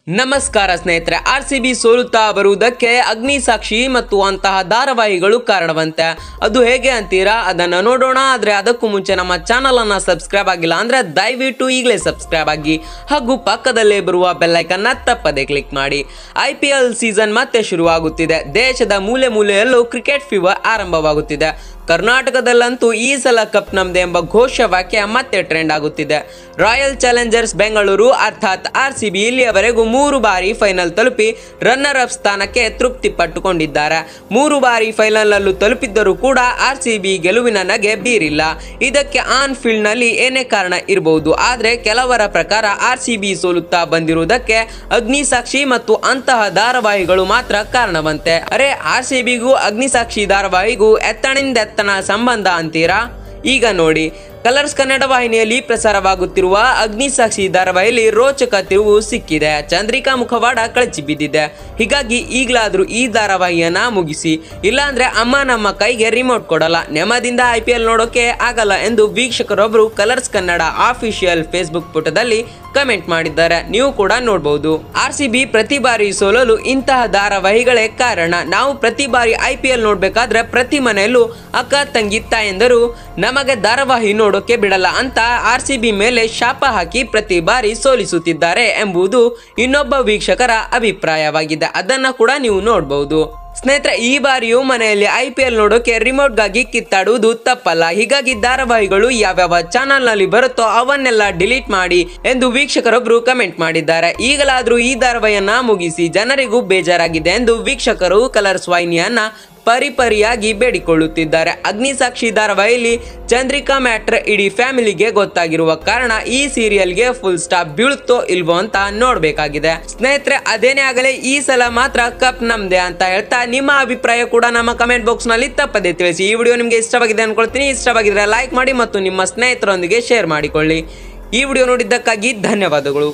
ನಮಸ್ಕಾರ ಸ್ನೇಹಿತರೆ, RCB ಸೋಲುತ್ತಾ ಬರುವುದಕ್ಕೆ ಅಗ್ನಿಸಾಕ್ಷಿ ಮತ್ತು ಅಂತಹ ಧಾರಾವಾಹಿಗಳು ಕಾರಣವಂತೆ. ಅದು ಹೇಗೆ ಅಂತೀರಾ? ಅದನ್ನು ನೋಡೋಣ. ಆದರೆ ಅದಕ್ಕೂ ಮುಂಚೆ ನಮ್ಮ ಚಾನಲ್ ಅನ್ನು ಸಬ್ಸ್ಕ್ರೈಬ್ ಆಗಿಲ್ಲ ಅಂದ್ರೆ ದಯವಿಟ್ಟು ಈಗಲೇ ಸಬ್ಸ್ಕ್ರೈಬ್ ಆಗಿ ಹಾಗೂ ಪಕ್ಕದಲ್ಲೇ ಬರುವ ಬೆಲ್ ಐಕಾನ್ ತಪ್ಪದೆ ಕ್ಲಿಕ್ ಮಾಡಿ. IPL ಸೀಸನ್ ಮತ್ತೆ ಶುರುವಾಗುತ್ತಿದೆ. ದೇಶದ ಮೂಲೆ ಮೂಲೆಯಲ್ಲೂ ಕ್ರಿಕೆಟ್ ಫೀವರ್ ಆರಂಭವಾಗುತ್ತಿದೆ. ಕರ್ನಾಟಕದಲ್ಲಂತೂ ಈ ಸಲ ಕಪ್ ನಮ್ದೆ ಎಂಬ ಘೋಷವಾಕ್ಯ ಮತ್ತೆ ಟ್ರೆಂಡ್ ಆಗುತ್ತಿದೆ. ರಾಯಲ್ ಚಾಲೆಂಜರ್ಸ್ ಬೆಂಗಳೂರು ಅರ್ಥಾತ್ RCB ಇಲ್ಲಿಯವರೆಗೂ 3 ಬಾರಿ ಫೈನಲ್ ತಲುಪಿ ರನ್ನರ್ ಅಪ್ ಸ್ಥಾನಕ್ಕೆ ತೃಪ್ತಿ ಪಟ್ಟುಕೊಂಡಿದ್ದಾರೆ. 3 ಬಾರಿ ಫೈನಲ್ ಅಲ್ಲೂ ತಲುಪಿದ್ದರೂ ಕೂಡ RCB ಗೆಲುವಿನ ನಗೆ ಬೀರಿಲ್ಲ. ಇದಕ್ಕೆ ಆನ್ ಫೀಲ್ಡ್ ನಲ್ಲಿ ಏನೇ ಕಾರಣ ಇರಬಹುದು, ಆದ್ರೆ ಕೆಲವರ ಪ್ರಕಾರ RCB ಸೋಲುತ್ತಾ ಬಂದಿರುವುದಕ್ಕೆ ಅಗ್ನಿಸಾಕ್ಷಿ ಮತ್ತು ಅಂತಹ ಧಾರಾವಾಹಿಗಳು ಮಾತ್ರ ಕಾರಣವಂತೆ. ಅರೆ, RCBಗೂ ಅಗ್ನಿಸಾಕ್ಷಿ ಧಾರಾವಾಹಿಗೂ ಎತ್ತಣಿಂದ ಸಂಬಂಧ ಅಂತೀರಾ? ಈಗ ನೋಡಿ, ಕಲರ್ಸ್ ಕನ್ನಡ ವಾಹಿನಿಯಲ್ಲಿ ಪ್ರಸಾರವಾಗುತ್ತಿರುವ ಅಗ್ನಿಸಾಕ್ಷಿ ಧಾರಾವಾಹಿಯಲ್ಲಿ ರೋಚಕ ತಿರುವು ಸಿಕ್ಕಿದೆ. ಚಂದ್ರಿಕಾ ಮುಖವಾಡ ಕಳಚಿ ಬಿದ್ದಿದೆ. ಹೀಗಾಗಿ ಈಗಲಾದ್ರೂ ಈ ಧಾರಾವಾಹಿಯನ್ನ ಮುಗಿಸಿ, ಇಲ್ಲಾಂದ್ರೆ ಅಮ್ಮ ನಮ್ಮ ಕೈಗೆ ರಿಮೋಟ್ ಕೊಡಲ್ಲ, ನೆಮ್ಮದಿಂದ IPL ನೋಡೋಕೆ ಆಗಲ್ಲ ಎಂದು ವೀಕ್ಷಕರೊಬ್ಬರು ಕಲರ್ಸ್ ಕನ್ನಡ ಆಫಿಷಿಯಲ್ ಫೇಸ್ಬುಕ್ ಪುಟದಲ್ಲಿ ಕಮೆಂಟ್ ಮಾಡಿದ್ದಾರೆ. ನೀವು ಕೂಡ ನೋಡಬಹುದು. RCB ಪ್ರತಿ ಬಾರಿ ಸೋಲಲು ಇಂತಹ ಧಾರಾವಾಹಿಗಳೇ ಕಾರಣ. ನಾವು ಪ್ರತಿ ಬಾರಿ IPL ನೋಡ್ಬೇಕಾದ್ರೆ ಪ್ರತಿ ಮನೆಯಲ್ಲೂ ಅಕ್ಕ ತಂಗಿ ತಾಯಂದರು ನಮಗೆ ಧಾರಾವಾಹಿ ನೋಡೋಕೆ ಬಿಡಲ್ಲ ಅಂತ RCB ಮೇಲೆ ಶಾಪ ಹಾಕಿ ಪ್ರತಿ ಬಾರಿ ಸೋಲಿಸುತ್ತಿದ್ದಾರೆ ಎಂಬುದು ಇನ್ನೊಬ್ಬ ವೀಕ್ಷಕರ ಅಭಿಪ್ರಾಯವಾಗಿದೆ. ಅದನ್ನ ಕೂಡ ನೀವು ನೋಡಬಹುದು. ಸ್ನೇಹಿತರೆ, ಈ ಬಾರಿಯೂ ಮನೆಯಲ್ಲಿ IPL ನೋಡೋಕೆ ರಿಮೋಟ್ಗಾಗಿ ಕಿತ್ತಾಡುವುದು ತಪ್ಪಲ್ಲ. ಹೀಗಾಗಿ ಧಾರಾವಾಹಿಗಳು ಯಾವ್ಯಾವ ಚಾನಲ್ ನಲ್ಲಿ ಬರುತ್ತೋ ಅವನ್ನೆಲ್ಲ ಡಿಲೀಟ್ ಮಾಡಿ ಎಂದು ವೀಕ್ಷಕರೊಬ್ರು ಕಮೆಂಟ್ ಮಾಡಿದ್ದಾರೆ. ಈಗಲಾದ್ರೂ ಈ ಧಾರಾವಾಹಿಯನ್ನ ಮುಗಿಸಿ, ಜನರಿಗೂ ಬೇಜಾರಾಗಿದೆ ಎಂದು ವೀಕ್ಷಕರು ಕಲರ್ಸ್ ವಾಹಿನಿಯನ್ನ ಪರಿಪರಿಯಾಗಿ ಬೇಡಿಕೊಳ್ಳುತ್ತಿದ್ದಾರೆ. ಅಗ್ನಿಸಾಕ್ಷಿ ಧಾರಾವಾಹಿಯಲ್ಲಿ ಚಂದ್ರಿಕಾ ಮ್ಯಾಟ್ರ್ ಇಡೀ ಫ್ಯಾಮಿಲಿಗೆ ಗೊತ್ತಾಗಿರುವ ಕಾರಣ ಈ ಸೀರಿಯಲ್ಗೆ ಫುಲ್ ಸ್ಟಾಪ್ ಬೀಳುತ್ತೋ ಇಲ್ವೋ ಅಂತ ನೋಡ್ಬೇಕಾಗಿದೆ. ಸ್ನೇಹಿತರೆ, ಅದೇನೇ ಆಗಲೇ ಈ ಸಲ ಮಾತ್ರ ಕಪ್ ನಮ್ದೆ ಅಂತ ಹೇಳ್ತಾ ನಿಮ್ಮ ಅಭಿಪ್ರಾಯ ಕೂಡ ನಮ್ಮ ಕಮೆಂಟ್ ಬಾಕ್ಸ್ ನಲ್ಲಿ ತಪ್ಪದೆ ತಿಳಿಸಿ. ಈ ವಿಡಿಯೋ ನಿಮಗೆ ಇಷ್ಟವಾಗಿದೆ ಅನ್ಕೊಳ್ತೀನಿ. ಇಷ್ಟವಾಗಿದ್ರೆ ಲೈಕ್ ಮಾಡಿ ಮತ್ತು ನಿಮ್ಮ ಸ್ನೇಹಿತರೊಂದಿಗೆ ಶೇರ್ ಮಾಡಿಕೊಳ್ಳಿ. ಈ ವಿಡಿಯೋ ನೋಡಿದ್ದಕ್ಕಾಗಿ ಧನ್ಯವಾದಗಳು.